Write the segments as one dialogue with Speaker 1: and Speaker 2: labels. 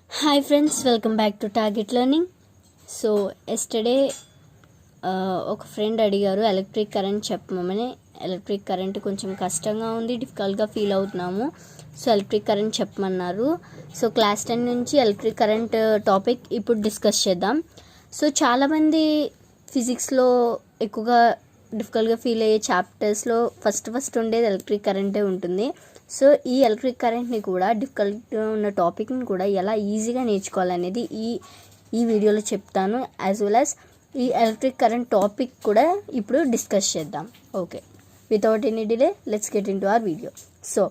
Speaker 1: Hi friends, welcome back to target learning. So yesterday ఒక friend అడిగారు electric current చెప్పమని. Electric current కొంచెం కష్టంగా ఉంది, డిఫికల్ట్గా ఫీల్ అవుతున్నాము. సో ఎలక్ట్రిక్ కరెంట్ చెప్పమన్నారు. సో క్లాస్ 10 నుంచి ఎలక్ట్రిక్ కరెంట్ టాపిక్ ఇప్పుడు డిస్కస్ చేద్దాం. సో చాలామంది ఫిజిక్స్లో ఎక్కువగా డిఫికల్ట్గా ఫీల్ అయ్యే చాప్టర్స్లో ఫస్ట్ ఉండేది ఎలక్ట్రిక్ కరెంటే ఉంటుంది. సో ఈ ఎలక్ట్రిక్ కరెంట్ని కూడా డిఫికల్ట్గా ఉన్న టాపిక్ని కూడా ఎలా ఈజీగా నేర్చుకోవాలనేది ఈ వీడియోలో చెప్తాను. యాజ్ వెల్ యాజ్ ఈ ఎలక్ట్రిక్ కరెంట్ టాపిక్ కూడా ఇప్పుడు డిస్కస్ చేద్దాం. Okay, without any delay let's get in to our video. So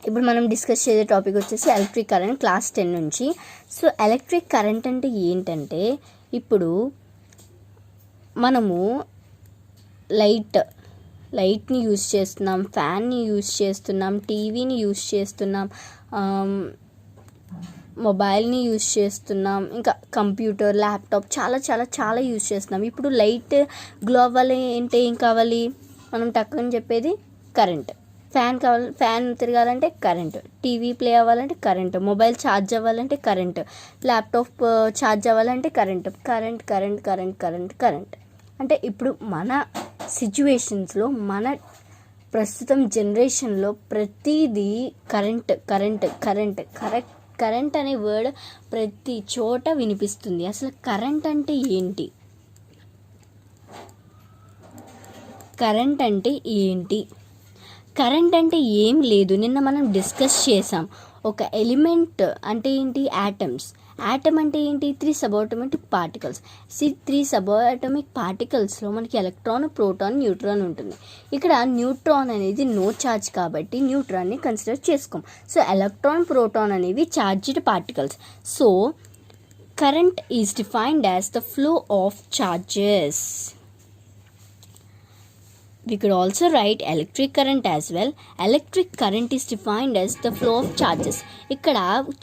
Speaker 1: ఇప్పుడు మనం డిస్కస్ చేసే టాపిక్ వచ్చేసి ఎలక్ట్రిక్ కరెంట్ క్లాస్ 10 నుంచి. సో ఎలక్ట్రిక్ కరెంట్ అంటే ఏంటంటే, ఇప్పుడు మనము లైట్ని యూజ్ చేస్తున్నాం, ఫ్యాన్ని యూజ్ చేస్తున్నాం, టీవీని యూజ్ చేస్తున్నాం, మొబైల్ని యూజ్ చేస్తున్నాం, ఇంకా కంప్యూటర్, ల్యాప్టాప్ చాలా చాలా చాలా యూజ్ చేస్తున్నాం. ఇప్పుడు లైట్ గ్లో అవ్వాలి అంటే ఏం కావాలి? మనం టక్కుని చెప్పేది కరెంట్. ఫ్యాన్ తిరగాలంటే కరెంట్, టీవీ ప్లే అవ్వాలంటే కరెంట్, మొబైల్ ఛార్జ్ అవ్వాలంటే కరెంట్, ల్యాప్టాప్ ఛార్జ్ అవ్వాలంటే కరెంట్. అంటే ఇప్పుడు మన సిచ్యువేషన్స్లో, మన ప్రస్తుతం జనరేషన్లో ప్రతిదీ కరెంట్ అనే వర్డ్ ప్రతి చోట వినిపిస్తుంది. అసలు కరెంట్ అంటే ఏంటి? కరెంట్ అంటే ఏం లేదు, నిన్న మనం డిస్కస్ చేసాం. ఒక ఎలిమెంట్ అంటే ఏంటి? యాటమ్ అంటే ఏంటి? 3 సబాటమిక్ పార్టికల్స్. 3 సబాటమిక్ పార్టికల్స్లో మనకి ఎలక్ట్రాన్, ప్రోటాన్, న్యూట్రాన్ ఉంటుంది. ఇక్కడ న్యూట్రాన్ అనేది నో ఛార్జ్ కాబట్టి న్యూట్రాన్ని కన్సిడర్ చేసుకోం. సో ఎలక్ట్రాన్, ప్రోటాన్ అనేవి charged particles. So current is defined as the flow of charges. We could also write electric current as well. Electric current is defined as the flow of charges. ఇక్కడ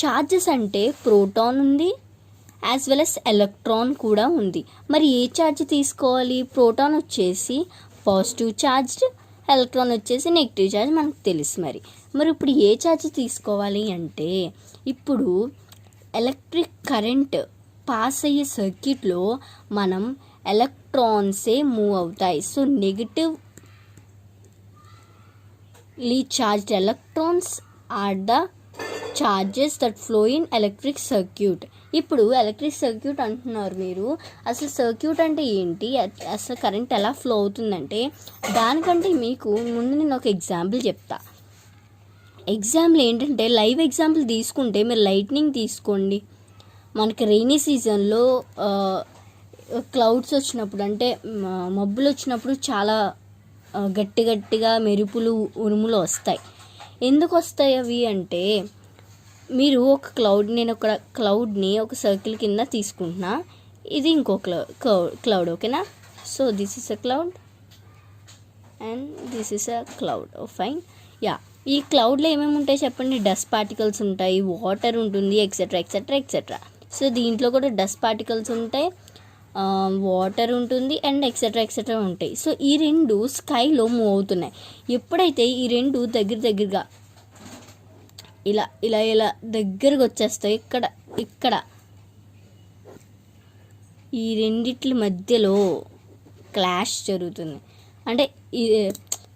Speaker 1: charges అంటే proton ఉంది, as well as electron కూడా ఉంది. మరి ఏ charge తీసుకోవాలి? Proton వచ్చేసి positive charged, electron వచ్చేసి negative charge మనకు తెలుసు. మరి ఇప్పుడు ఏ ఛార్జ్ తీసుకోవాలి అంటే, ఇప్పుడు ఎలక్ట్రిక్ కరెంట్ పాస్ అయ్యే సర్క్యూట్లో మనం ఎలక్ట్రాన్సే మూవ్ అవుతాయి. So negatively charged electrons are the charges that flow in electric circuit. ఇప్పుడు ఎలక్ట్రిక్ సర్క్యూట్ అంటున్నారు మీరు. అసలు సర్క్యూట్ అంటే ఏంటి? అసలు కరెంట్ ఎలా ఫ్లో అవుతుందంటే, దానికంటే మీకు ముందు నేను ఒక ఎగ్జాంపుల్ చెప్తా. ఎగ్జాంపుల్ ఏంటంటే, లైవ్ ఎగ్జాంపుల్ తీసుకుంటే మీరు లైట్నింగ్ తీసుకోండి. మనకి రెయినీ సీజన్లో క్లౌడ్స్ వచ్చినప్పుడు, అంటే మబ్బులు వచ్చినప్పుడు చాలా గట్టిగా మెరుపులు, ఉరుములు వస్తాయి. ఎందుకు వస్తాయి అవి అంటే, మీరు నేను ఒక క్లౌడ్ని ఒక సర్కిల్ కింద తీసుకుంటున్నా, ఇది ఇంకో క్లౌడ్. ఓకేనా? So this is a cloud and this is a cloud. Fine. Yeah, ఈ క్లౌడ్లో ఏమేమి ఉంటాయి చెప్పండి? డస్ట్ పార్టికల్స్ ఉంటాయి, వాటర్ ఉంటుంది, ఎక్సెట్రా. సో దీంట్లో కూడా డస్ట్ పార్టికల్స్ ఉంటాయి, వాటర్ ఉంటుంది, అండ్ ఎక్సెట్రా ఉంటాయి. సో ఈ రెండు స్కైలో మూవ్ అవుతున్నాయి. ఎప్పుడైతే ఈ రెండు దగ్గరగా ఇలా దగ్గరకు వచ్చేస్తాయి, ఇక్కడ ఈ రెండిట్ల మధ్యలో క్లాష్ జరుగుతుంది. అంటే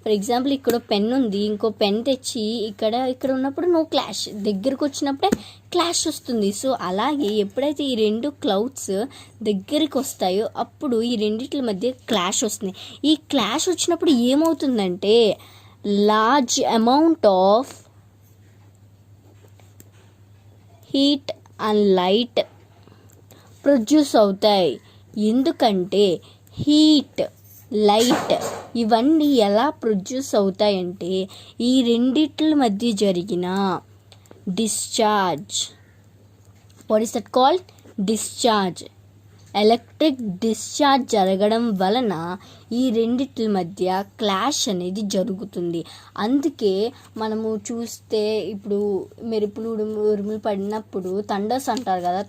Speaker 1: ఫర్ ఎగ్జాంపుల్ ఇక్కడ పెన్ ఉంది, ఇంకో పెన్ తెచ్చి ఇక్కడ ఉన్నప్పుడు నో క్లాష్, దగ్గరకు వచ్చినప్పుడే క్లాష్ వస్తుంది. సో అలాగే ఎప్పుడైతే ఈ రెండు క్లౌడ్స్ దగ్గరికి వస్తాయో అప్పుడు ఈ రెండిట్ల మధ్య క్లాష్ వస్తుంది. ఈ క్లాష్ వచ్చినప్పుడు ఏమవుతుందంటే, large amount of heat and light produce అవుతాయి. ఎందుకంటే హీట్, లైట్ ఇవన్నీ ఎలా ప్రొడ్యూస్ అవుతాయంటే, ఈ రెండిట్ల మధ్య జరిగిన discharge. What is that called? Discharge. Electric discharge జరగడం వలన ఈ రెండిట్ల మధ్య క్లాష్ అనేది జరుగుతుంది. అందుకే మనము చూస్తే ఇప్పుడు మెరుపులు, ఉరుములు పడినప్పుడు థండర్స్ అంటారు కదా,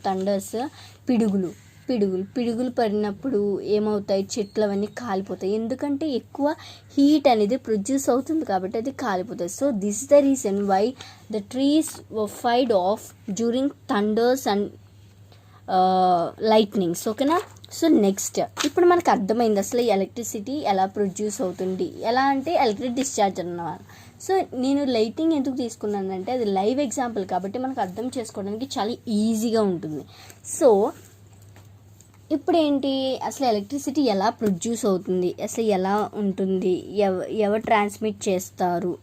Speaker 1: పిడుగులు. పిడుగులు పడినప్పుడు ఏమవుతాయి, చెట్లు అవన్నీ కాలిపోతాయి. ఎందుకంటే ఎక్కువ హీట్ అనేది ప్రొడ్యూస్ అవుతుంది కాబట్టి అది కాలిపోతుంది. So this is the reason why the trees were fired off during thunders and lightnings. ఓకేనా. సో నెక్స్ట్ ఇప్పుడు మనకు అర్థమైంది అసలు ఎలక్ట్రిసిటీ ఎలా ప్రొడ్యూస్ అవుతుంది, ఎలా అంటే ఎలక్ట్రిక్ డిశ్చార్జ్ అన్నమాట. సో నేను లైటింగ్ ఎందుకు తీసుకున్నానంటే అది లైవ్ ఎగ్జాంపుల్ కాబట్టి మనకు అర్థం చేసుకోవడానికి చాలా ఈజీగా ఉంటుంది. సో ఇప్పుడు ఏంటి, అసలు ఎలక్ట్రిసిటీ ఎలా ప్రొడ్యూస్ అవుతుంది, అసలు ఎలా ఉంటుంది, ఎవరు ట్రాన్స్మిట్ చేస్తారు,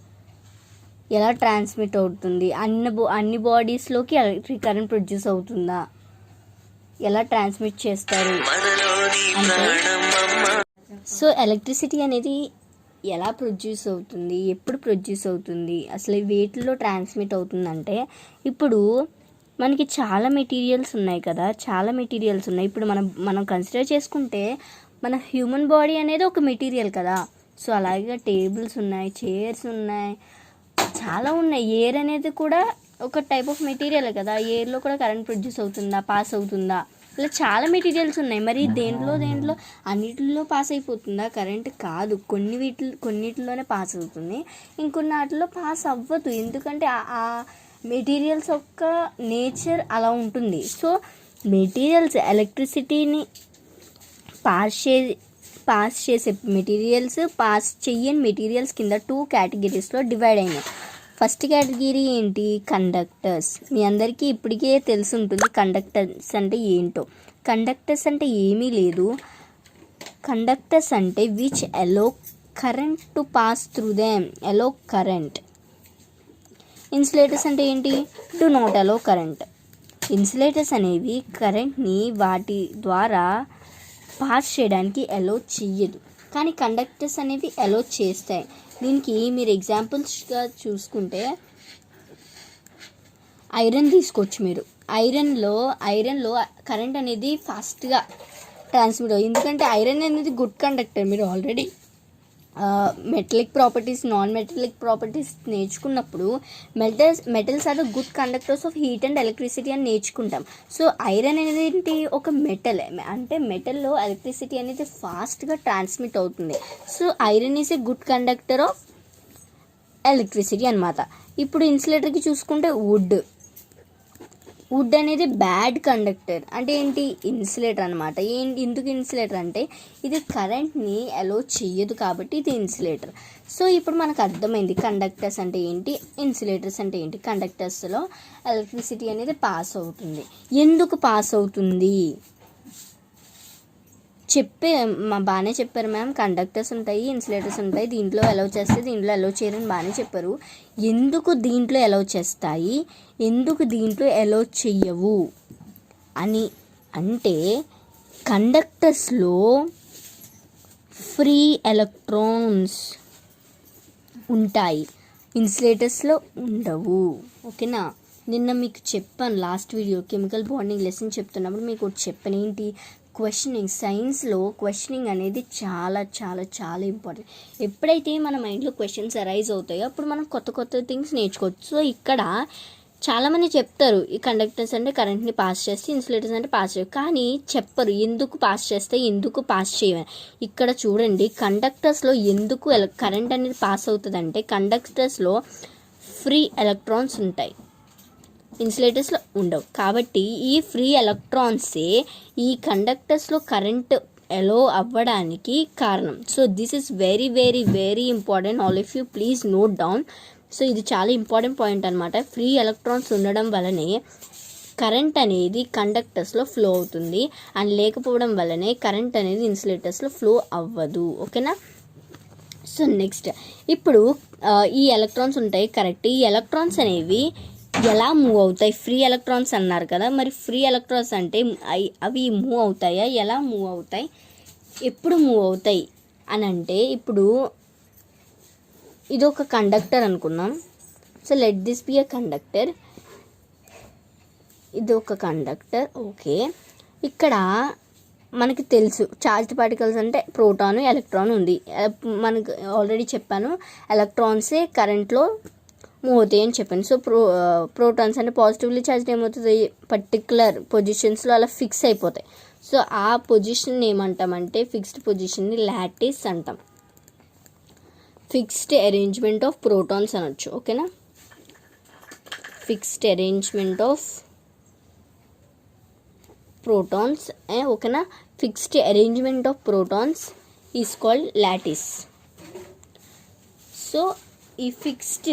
Speaker 1: ఎలా ట్రాన్స్మిట్ అవుతుంది, అన్ని బాడీస్లోకి ఎలక్ట్రిక్ కరెంట్ ప్రొడ్యూస్ అవుతుందా, ఎలా ట్రాన్స్మిట్ చేస్తారు అంటే, సో ఎలక్ట్రిసిటీ అనేది ఎలా ప్రొడ్యూస్ అవుతుంది, ఎప్పుడు ప్రొడ్యూస్ అవుతుంది, అసలు వేటిలో ట్రాన్స్మిట్ అవుతుందంటే, ఇప్పుడు మనకి చాలా మెటీరియల్స్ ఉన్నాయి కదా, చాలా మెటీరియల్స్ ఉన్నాయి. ఇప్పుడు మనం కన్సిడర్ చేసుకుంటే మన హ్యూమన్ బాడీ అనేది ఒక మెటీరియల్ కదా. సో అలాగే టేబుల్స్ ఉన్నాయి, చైర్స్ ఉన్నాయి, చాలా ఉన్నాయి. ఎయిర్ అనేది కూడా ఒక టైప్ ఆఫ్ మెటీరియల్ కదా. ఎయిర్లో కూడా కరెంట్ ప్రొడ్యూస్ అవుతుందా, పాస్ అవుతుందా, ఇలా చాలా మెటీరియల్స్ ఉన్నాయి. మరి దేంట్లో అన్నిటిలో పాస్ అయిపోతుందా కరెంట్? కాదు, కొన్నిటిలోనే పాస్ అవుతుంది, ఇంకొన్ని వాటిలో పాస్ అవ్వదు. ఎందుకంటే ఆ మెటీరియల్స్ యొక్క నేచర్ అలా ఉంటుంది. సో మెటీరియల్స్ ఎలక్ట్రిసిటీని పాస్ చేసే మెటీరియల్స్, పాస్ చెయ్యని మెటీరియల్స్ కింద 2 కేటగిరీస్లో డివైడ్ అయినాయి. ఫస్ట్ కేటగిరీ ఏంటి, కండక్టర్స్. మీ అందరికీ ఇప్పటికే తెలిసి ఉంటుంది కండక్టర్స్ అంటే ఏంటో. కండక్టర్స్ అంటే ఏమీ లేదు, కండక్టర్స్ అంటే which allow current to pass through them, allow current. Insulators అంటే ఏంటి, do not allow current. Insulators అనేవి కరెంట్ని వాటి ద్వారా పాస్ చేయడానికి అలో చెయ్యదు, కానీ కండక్టర్స్ అనేవి అలో చేస్తాయి. దీనికి మీరు ఎగ్జాంపుల్స్గా చూసుకుంటే ఐరన్ తీసుకోవచ్చు. మీరు ఐరన్లో కరెంట్ అనేది ఫాస్ట్గా ట్రాన్స్మిట్ అవుతుంది. ఎందుకంటే ఐరన్ అనేది గుడ్ కండక్టర్. మీరు already metallic properties, non metallic properties నేర్చుకున్నప్పుడు metals are the good conductors of heat and electricity అని నేర్చుకుంటాం. సో ఐరన్ అనేది ఏంటి, ఒక మెటల్. అంటే మెటల్లో ఎలక్ట్రిసిటీ అనేది ఫాస్ట్గా ట్రాన్స్మిట్ అవుతుంది. So iron is a good conductor of electricity అనమాట. ఇప్పుడు ఇన్సులేటర్కి చూసుకుంటే వుడ్ అనేది బ్యాడ్ కండక్టర్. అంటే ఏంటి, ఇన్సులేటర్ అనమాట. ఎందుకు ఇన్సులేటర్ అంటే ఇది కరెంట్ని అలో చెయ్యదు కాబట్టి ఇది ఇన్సులేటర్. సో ఇప్పుడు మనకు అర్థమైంది కండక్టర్స్ అంటే ఏంటి, ఇన్సులేటర్స్ అంటే ఏంటి. కండక్టర్స్లో ఎలక్ట్రిసిటీ అనేది పాస్ అవుతుంది. ఎందుకు పాస్ అవుతుంది బాగానే చెప్పారు మ్యామ్. కండక్టర్స్ ఉంటాయి, ఇన్సులేటర్స్ ఉంటాయి, దీంట్లో అలౌ చేస్తే దీంట్లో అలౌ చేయరని బాగానే చెప్పారు. ఎందుకు దీంట్లో అలౌ చేస్తాయి, ఎందుకు దీంట్లో అలౌ చెయ్యవు అని అంటే, కండక్టర్స్లో ఫ్రీ ఎలక్ట్రాన్స్ ఉంటాయి, ఇన్సులేటర్స్లో ఉండవు. ఓకేనా. నిన్న మీకు చెప్పాను last video chemical bonding lesson చెప్తున్నప్పుడు మీకు ఒకటి చెప్పాను, ఏంటి, క్వశ్చనింగ్. సైన్స్లో క్వశ్చనింగ్ అనేది చాలా చాలా చాలా ఇంపార్టెంట్. ఎప్పుడైతే మన మైండ్లో క్వశ్చన్స్ అరైజ్ అవుతాయో అప్పుడు మనం కొత్త థింగ్స్ నేర్చుకోవచ్చు. సో ఇక్కడ చాలామంది చెప్తారు ఈ కండక్టర్స్ అంటే కరెంట్ని పాస్ చేస్తే, ఇన్సులేటర్స్ అంటే పాస్ చేయవు, కానీ చెప్పరు ఎందుకు పాస్ చేస్తే ఎందుకు పాస్ చేయవని. ఇక్కడ చూడండి, కండక్టర్స్లో ఎందుకు కరెంట్ అనేది పాస్ అవుతుందంటే కండక్టర్స్లో ఫ్రీ ఎలక్ట్రాన్స్ ఉంటాయి, ఇన్సులేటర్స్లో ఉండవు. కాబట్టి ఈ ఫ్రీ ఎలక్ట్రాన్సే ఈ కండక్టర్స్లో కరెంట్ అలో అవ్వడానికి కారణం. So this is very very very important. All of you please note down. So ఇది చాలా ఇంపార్టెంట్ పాయింట్ అనమాట. ఫ్రీ ఎలక్ట్రాన్స్ ఉండడం వల్లనే కరెంట్ అనేది కండక్టర్స్లో ఫ్లో అవుతుంది, అండ్ లేకపోవడం వల్లనే కరెంట్ అనేది ఇన్సులేటర్స్లో ఫ్లో అవ్వదు. ఓకేనా. సో నెక్స్ట్, ఇప్పుడు ఈ ఎలక్ట్రాన్స్ ఉంటాయి కరెక్ట్. ఈ ఎలక్ట్రాన్స్ అనేవి ఎలా మూవ్ అవుతాయి, ఫ్రీ ఎలక్ట్రాన్స్ అన్నారు కదా, మరి ఫ్రీ ఎలక్ట్రాన్స్ అంటే అవి మూవ్ అవుతాయా, ఎలా మూవ్ అవుతాయి, ఎప్పుడు మూవ్ అవుతాయి అని అంటే, ఇప్పుడు ఇది ఒక కండక్టర్ అనుకున్నాం. So let this be a conductor, ఇది ఒక కండక్టర్. ఓకే, ఇక్కడ మనకి తెలుసు చార్జ్డ్ పార్టికల్స్ అంటే ప్రోటాను, ఎలక్ట్రాన్ ఉంది. మనకు ఆల్రెడీ చెప్పాను ఎలక్ట్రాన్సే కరెంట్లో మూవ్ అవుతాయి అని చెప్పాను. సో ప్రోటాన్స్ అంటే పాజిటివ్లీ ఛార్జ్డ్ ఏమవుతుంది, పర్టికులర్ పొజిషన్స్లో అలా ఫిక్స్ అయిపోతాయి. సో ఆ పొజిషన్ ఏమంటామంటే ఫిక్స్డ్ పొజిషన్ని లాటిస్ అంటాం. ఫిక్స్డ్ అరేంజ్మెంట్ ఆఫ్ ప్రోటాన్స్ అనొచ్చు. ఓకేనా, ఫిక్స్డ్ అరేంజ్మెంట్ ఆఫ్ ప్రోటాన్స్. ఓకేనా, fixed arrangement of protons is called lattice. So ఈ ఫిక్స్డ్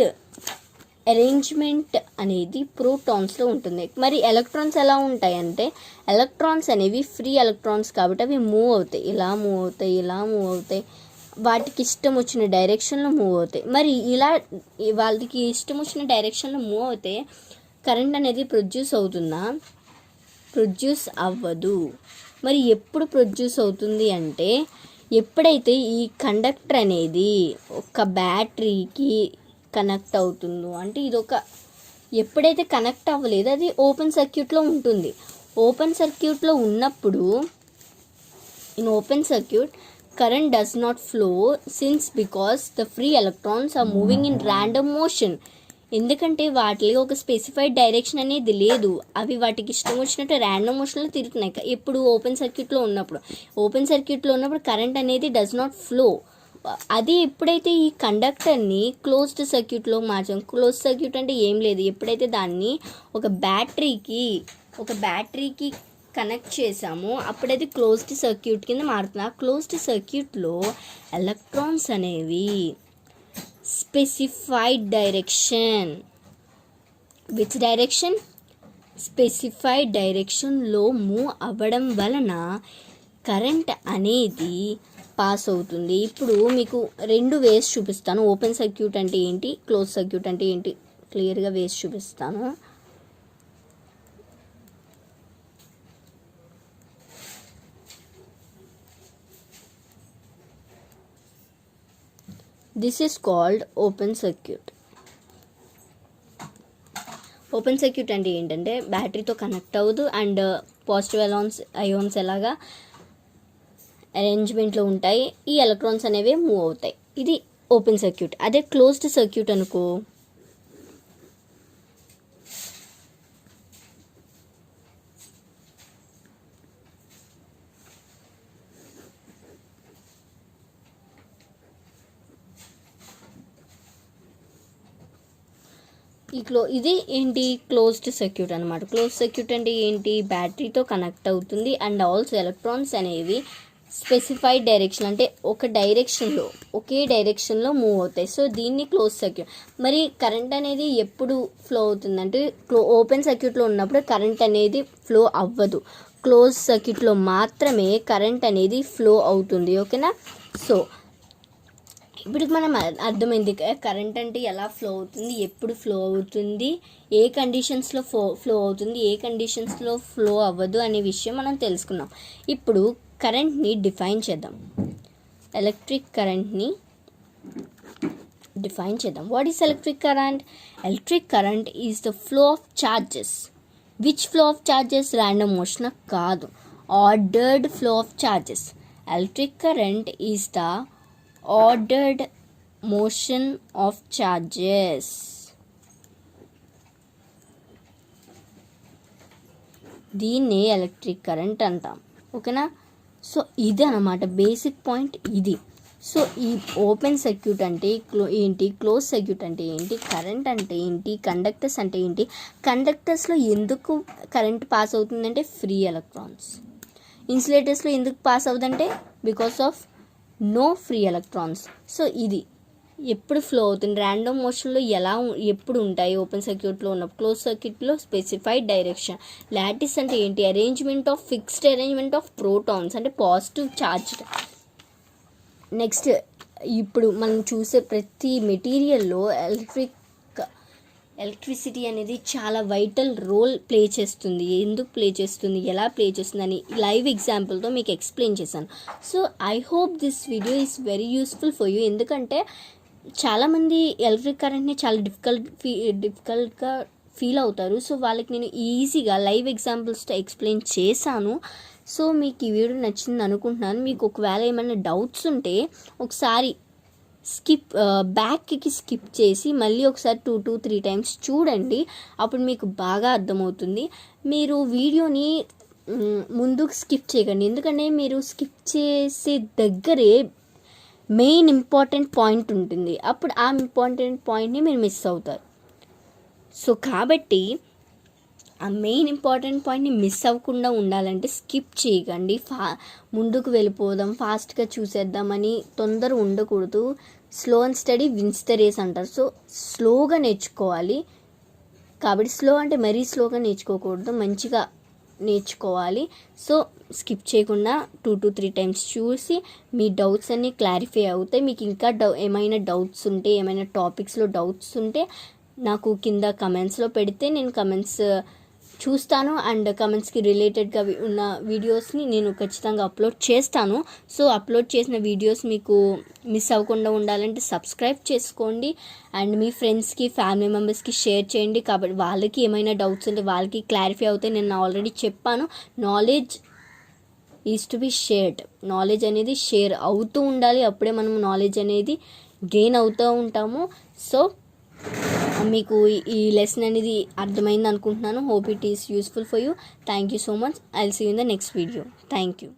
Speaker 1: అరేంజ్మెంట్ అనేది ప్రోటాన్స్లో ఉంటుంది. మరి ఎలక్ట్రాన్స్ ఎలా ఉంటాయంటే ఎలక్ట్రాన్స్ అనేవి ఫ్రీ ఎలక్ట్రాన్స్ కాబట్టి అవి మూవ్ అవుతాయి, ఇలా మూవ్ అవుతాయి, ఇలా మూవ్ అవుతాయి, వాటికి ఇష్టం వచ్చిన డైరెక్షన్లో మూవ్ అవుతాయి. మరి ఇలా వాళ్ళకి ఇష్టం వచ్చిన డైరెక్షన్లో మూవ్ అవుతే కరెంట్ అనేది ప్రొడ్యూస్ అవుతుందా? ప్రొడ్యూస్ అవ్వదు. మరి ఎప్పుడు ప్రొడ్యూస్ అవుతుంది అంటే ఎప్పుడైతే ఈ కండక్టర్ అనేది ఒక బ్యాటరీకి కనెక్ట్ అవుతుందో, అంటే ఇదొక ఎప్పుడైతే కనెక్ట్ అవ్వలేదు అది ఓపెన్ సర్క్యూట్లో ఉంటుంది. ఓపెన్ సర్క్యూట్లో ఉన్నప్పుడు in open circuit current does not flow since because the free electrons are moving in random motion. ఎందుకంటే వాటిలో ఒక స్పెసిఫైడ్ డైరెక్షన్ అనేది లేదు, అవి వాటికి ఇష్టం వచ్చినట్టు ర్యాండమ్ మోషన్లో తిరుగుతున్నాయి. ఎప్పుడు ఓపెన్ సర్క్యూట్లో ఉన్నప్పుడు కరెంట్ అనేది డస్ నాట్ ఫ్లో. అది ఎప్పుడైతే ఈ కండక్టర్ని క్లోజ్డ్ సర్క్యూట్లో మార్చాం, క్లోజ్ సర్క్యూట్ అంటే ఏం లేదు, ఎప్పుడైతే దాన్ని ఒక బ్యాటరీకి కనెక్ట్ చేసాము అప్పుడైతే క్లోజ్డ్ సర్క్యూట్ కింద మారుతుంది. ఆ క్లోజ్డ్ సర్క్యూట్లో ఎలక్ట్రాన్స్ అనేవి specified direction, which direction, specified డైరెక్షన్లో మూవ్ అవ్వడం వలన కరెంట్ అనేది పాస్ అవుతుంది. ఇప్పుడు మీకు 2 వేస్ చూపిస్తాను. ఓపెన్ సర్క్యూట్ అంటే ఏంటి, క్లోజ్ సర్క్యూట్ అంటే ఏంటి క్లియర్గా వేసి చూపిస్తాను. This is called open circuit. Open circuit అంటే ఏంటంటే బ్యాటరీతో కనెక్ట్ అవ్వదు అండ్ పాజిటివ్ అయాన్స్ ఎలాగా అరేంజ్మెంట్లో ఉంటాయి, ఈ ఎలక్ట్రాన్స్ అనేవి మూవ్ అవుతాయి. ఇది ఓపెన్ సర్క్యూట్. అదే క్లోజ్డ్ సర్క్యూట్ అనుకో, ఇది ఏంటి క్లోజ్డ్ సర్క్యూట్ అనమాట. క్లోజ్ సర్క్యూట్ అంటే ఏంటి, బ్యాటరీతో కనెక్ట్ అవుతుంది అండ్ ఆల్సో ఎలక్ట్రాన్స్ అనేవి స్పెసిఫైడ్ డైరెక్షన్ అంటే ఒకే డైరెక్షన్లో మూవ్ అవుతాయి. సో దీన్ని క్లోజ్ సర్క్యూట్. మరి కరెంట్ అనేది ఎప్పుడు ఫ్లో అవుతుందంటే ఓపెన్ సర్క్యూట్లో ఉన్నప్పుడు కరెంట్ అనేది ఫ్లో అవ్వదు, క్లోజ్ సర్క్యూట్లో మాత్రమే కరెంట్ అనేది ఫ్లో అవుతుంది. ఓకేనా, సో ఇప్పుడు మనం అర్థమైంది కరెంట్ అంటే ఎలా ఫ్లో అవుతుంది, ఎప్పుడు ఫ్లో అవుతుంది, ఏ కండిషన్స్లో ఫ్లో అవుతుంది, ఏ కండిషన్స్లో ఫ్లో అవ్వదు అనే విషయం మనం తెలుసుకున్నాం. ఇప్పుడు కరెంట్ని డిఫైన్ చేద్దాం, ఎలక్ట్రిక్ కరెంట్ని డిఫైన్ చేద్దాం. What is electric current? Electric current is the flow of charges. Which flow of charges? Random motion కాదు, ordered flow of charges. Electric current is the ordered motion of charges. దీన్ని electric current అంటాం. ఓకేనా, so ఇది అన్నమాట basic point ఇది. So ఈ open circuit అంటే ఏంటి, క్లోజ్ సర్క్యూట్ అంటే ఏంటి, కరెంట్ అంటే ఏంటి, కండక్టర్స్ అంటే ఏంటి, కండక్టర్స్లో ఎందుకు కరెంట్ పాస్ అవుతుందంటే ఫ్రీ ఎలక్ట్రాన్స్, ఇన్సులేటర్స్లో ఎందుకు పాస్ అవుతుందంటే because of no free electrons. So ఇది ఎప్పుడు ఫ్లో అవుతుంది, ర్యాండమ్ మోషన్లో ఎప్పుడు ఉంటాయి ఓపెన్ సర్క్యూట్లో ఉన్నప్పుడు, క్లోజ్ సర్క్యూట్లో స్పెసిఫైడ్ డైరెక్షన్. లాటిస్ అంటే ఏంటి, ఫిక్స్డ్ అరేంజ్మెంట్ ఆఫ్ ప్రోటాన్స్ అంటే పాజిటివ్ చార్జ్. నెక్స్ట్ ఇప్పుడు మనం చూసే ప్రతి మెటీరియల్లో ఎలక్ట్రిసిటీ అనేది చాలా వైటల్ రోల్ ప్లే చేస్తుంది. ఎందుకు ప్లే చేస్తుంది, ఎలా ప్లే చేస్తుంది అని లైవ్ ఎగ్జాంపుల్తో మీకు ఎక్స్ప్లెయిన్ చేశాను. So I hope this video is very useful for you. ఎందుకంటే చాలామంది ఎలక్ట్రిక్ కరెంట్ని చాలా డిఫికల్ట్గా ఫీల్ అవుతారు. సో వాళ్ళకి నేను ఈజీగా లైవ్ ఎగ్జాంపుల్స్తో ఎక్స్ప్లెయిన్ చేశాను. సో మీకు ఈ వీడియో నచ్చింది అనుకుంటున్నాను. మీకు ఒకవేళ ఏమైనా డౌట్స్ ఉంటే ఒకసారి బ్యాక్కి స్కిప్ చేసి మళ్ళీ ఒకసారి 2 to 3 times చూడండి, అప్పుడు మీకు బాగా అర్థమవుతుంది. మీరు వీడియోని ముందుకు స్కిప్ చేయకండి. ఎందుకంటే మీరు స్కిప్ చేసే దగ్గరే మెయిన్ ఇంపార్టెంట్ పాయింట్ ఉంటుంది. అప్పుడు ఆ ఇంపార్టెంట్ పాయింట్ని మీరు మిస్ అవుతారు. సో కాబట్టి ఆ మెయిన్ ఇంపార్టెంట్ పాయింట్ని మిస్ అవ్వకుండా ఉండాలంటే స్కిప్ చేయకండి. ముందుకు వెళ్ళిపోదాం, ఫాస్ట్గా చూసేద్దామని తొందర ఉండకూడదు. Slow and steady wins the race అంటారు. సో స్లోగా నేర్చుకోవాలి. కాబట్టి స్లో అంటే మరీ స్లోగా నేర్చుకోకూడదు, మంచిగా నేర్చుకోవాలి. సో స్కిప్ చేయకుండా 2 to 3 టైమ్స్ చూసి మీ డౌట్స్ అన్నీ క్లారిఫై అవుతాయి. మీకు ఇంకా ఏమైనా డౌట్స్ ఉంటే, ఏమైనా టాపిక్స్లో డౌట్స్ ఉంటే నాకు కింద కమెంట్స్లో పెడితే నేను కమెంట్స్ చూస్తాను. అండ్ కమెంట్స్కి రిలేటెడ్గా ఉన్న వీడియోస్ని నేను ఖచ్చితంగా అప్లోడ్ చేస్తాను. సో అప్లోడ్ చేసిన వీడియోస్ మీకు మిస్ అవ్వకుండా ఉండాలంటే సబ్స్క్రైబ్ చేసుకోండి. అండ్ మీ ఫ్రెండ్స్కి, ఫ్యామిలీ మెంబర్స్కి షేర్ చేయండి. కాబట్టి వాళ్ళకి ఏమైనా డౌట్స్ ఉంటే వాళ్ళకి క్లారిఫై అవుతాయి. నేను ఆల్రెడీ చెప్పాను, knowledge is to be shared. Knowledge అనేది షేర్ అవుతూ ఉండాలి. అప్పుడే మనం నాలెడ్జ్ అనేది గెయిన్ అవుతూ ఉంటాము. సో మీకు ఈ లెసన్ అనేది అర్థమైంది అనుకుంటున్నాను. Hope it is useful for you. Thank you so much. I will see you in the next video. Thank you.